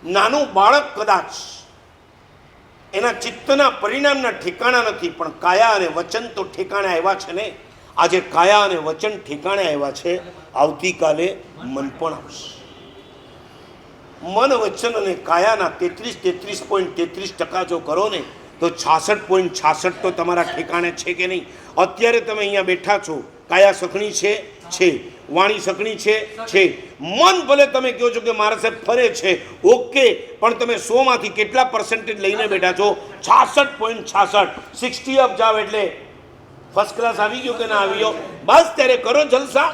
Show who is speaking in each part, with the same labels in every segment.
Speaker 1: નાનું બાળક કદાચ એના ચિત્તના પરિણામના ઠેકાણા નથી, પણ કાયા અને વચન તો ઠેકાણે આવ્યા છે ને. આજે કાયા અને વચન ઠેકાણે આવ્યા છે, આવતીકાલે મન પણ આવશે. મન, વચન અને કાયાના 33.33% જો કરો ને તો 66.66 તો તમારા ઠેકાણે છે કે નહીં? અત્યારે તમે અહીંયા બેઠા છો, કાયા સખણી છે, વાણી સખણી છે. મન ભલે તમે કહો છો કે મારા સાહેબ ફરે છે, ઓકે, પણ તમે 100માંથી કેટલા % લઈને બેઠા છો? 66.66. 60 અપ જાવ એટલે ફર્સ્ટ ક્લાસ આવી ગયો કે ના આવી ગયો? બસ ત્યારે કરો જલસા.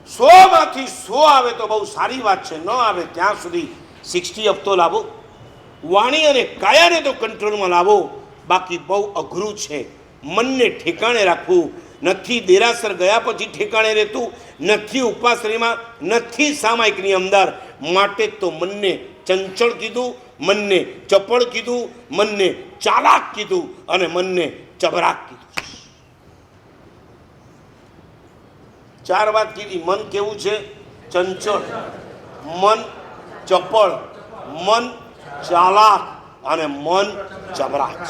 Speaker 1: 100માંથી 100 આવે તો બહુ સારી વાત છે, ન આવે ત્યાં સુધી 60 અપ તો લાવો. વાણી અને કાયાને તો કંટ્રોલમાં લાવો, બાકી બહુ અઘરું છે. મનને ઠેકાણે રાખવું નથી. દેરાસર ગયા પછી ઠેકાણે રહેતું નથી, ઉપાશ્રયમાં નથી, સામાયિકની અંદર. માટે તો મનને ચંચળ કીધું, મનને ચપળ કીધું, મનને ચાલાક કીધું અને મનને ચબરાક કીધું. 4 વાત કીધી. મન કેવું છે? ચંચળ, મન ચપળ, મન ચાલાક અને મન ચબરાક.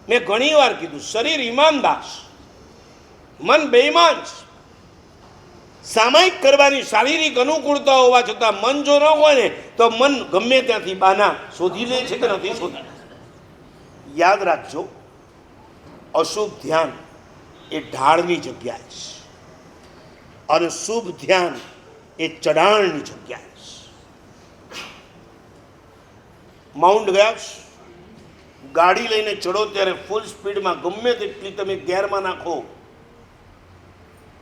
Speaker 1: મેં ઘણી વાર કીધું, શરીર ઈમાનદાર, મન બેઈમાન છે. સામાયિક કરવાની શારીરિક અનુકૂળતા હોવા છતાં મન જો ન હોય ને તો મન ગમે ત્યાંથી બાના શોધી લે છે કે નથી શોધી. યાદ રાખજો, અશુભ ધ્યાન એ ઢાળની જગ્યાએ છે અને શુભ ધ્યાન એ ચઢાણની જગ્યાએ છે. માઉન્ટ ગયા, ગાડી લઈને ચડો ત્યારે ફૂલ સ્પીડમાં ગમે તેટલી તમે ગેરમાં નાખો,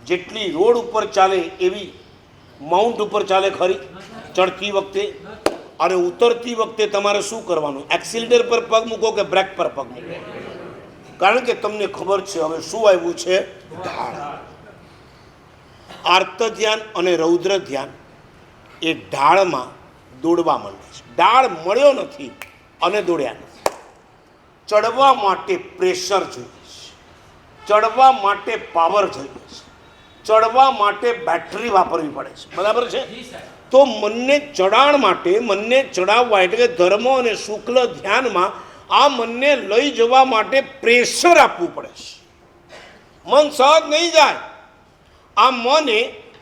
Speaker 1: જેટલી રોડ ઉપર ચાલે એવી માઉન્ટ ઉપર ચાલે ખરી ચડતી વખતે? અને ઉતરતી વખતે તમારે શું કરવાનું? એક્સિલેટર પર પગ મૂકો કે બ્રેક પર પગ મૂકો? કારણ કે તમને ખબર છે હવે શું આવ્યું છે? ઢાળ. આર્ત ધ્યાન અને રૌદ્ર ધ્યાન એ ઢાળમાં દોડવા માંડે છે. ઢાળ મળ્યો નથી અને દોડ્યા નથી. ચડવા માટે પ્રેશર જોઈએ છે, ચડવા માટે પાવર જોઈએ છે, ચડવા માટે બેટરી વાપરવી પડે છે. બરાબર છે? તો મનને ચડાણ માટે, મનને ચડાવવા એટલે કે ધર્મ અને શુક્લ ધ્યાનમાં આ મનને લઈ જવા માટે પ્રેશર આપવું પડે છે. મન સહજ નહીં જાય. આ મને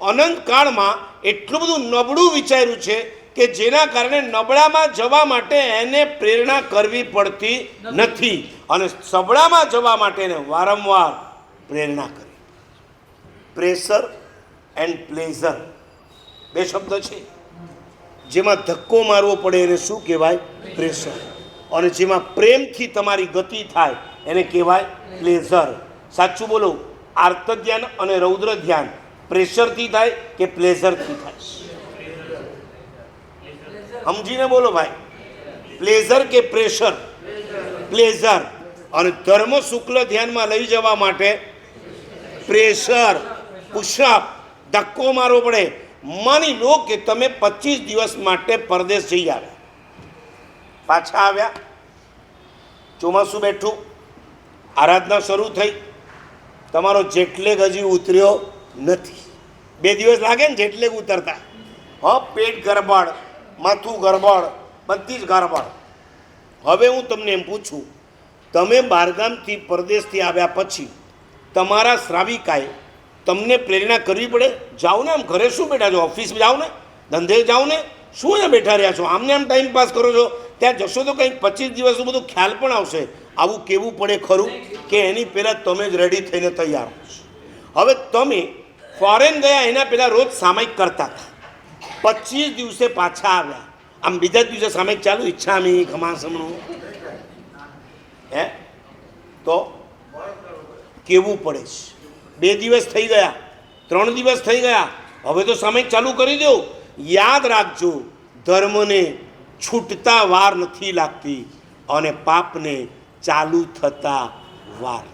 Speaker 1: અનંત કાળમાં એટલું બધું નબળું વિચાર્યું છે કે જેના કારણે નબળામાં જવા માટે એને પ્રેરણા કરવી પડતી નથી અને સબળામાં જવા માટે એને વારંવાર પ્રેરણા કરવી. પ્રેશર એન્ડ પ્લેઝર 2 શબ્દ છે. જેમાં ધક્કો મારવો પડે એને શું કહેવાય? પ્રેશર. અને જેમાં પ્રેમથી તમારી ગતિ થાય એને કહેવાય પ્લેઝર. સાચું બોલો, આર્ત ધ્યાન અને રૌદ્ર ધ્યાન પ્રેશરથી થાય કે પ્લેઝરથી થાય? સમજીને બોલો ભાઈ. પ્લેઝર કે પ્રેશર? પ્લેઝર. અને ધર્મ શુક્લ ધ્યાનમાં લઈ જવા માટે પ્રેશર, પુશઅપ, ધક્કો મારવો પડે. માની લો કે તમે 25 દિવસ માટે પરદેશ જઈ આવ્યા, પાછા આવ્યા, ચોમાસું બેઠું, આરાધના શરૂ થઈ, તમારો જેટલેગ હજી ઉતર્યો નથી. 2 દિવસ લાગે ને જેટલેગ ઉતરતા. પેટ ગરબડ, માથું ગરબડ, બધી જ ગરબડ. હવે હું તમને એમ પૂછું, તમે બહારગામથી પરદેશથી આવ્યા પછી તમારા શ્રાવિકાએ તમને પ્રેરણા કરવી પડે? જાઓ ને, આમ ઘરે શું બેઠા છો? ઓફિસ જાઓ ને, ધંધે જાઓ ને, શું અહીંયા બેઠા રહ્યા છો? આમને આમ ટાઈમ પાસ કરો છો? ત્યાં જશો તો કંઈક 25 દિવસનું બધું ખ્યાલ પણ આવશે. આવું કેવું પડે ખરું કે એની પહેલાં તમે જ રેડી થઈને તૈયાર છો. હવે તમે ફોરેન ગયા એના પહેલાં રોજ સામાયિક કરતા હતા, 25 દિવસે પાછા આવ્યા, આમ બીજા જ દિવસે સામાયિક ચાલુ, ઈચ્છામી ખમાસમનું, તો કેવું પડે છે? 2 દિવસ થઈ ગયા, 3 દિવસ થઈ ગયા, હવે તો સામાયિક ચાલુ કરી દો. યાદ રાખજો, ધર્મને છૂટતા વાર નથી લાગતી અને પાપને ચાલુ થતા વાર.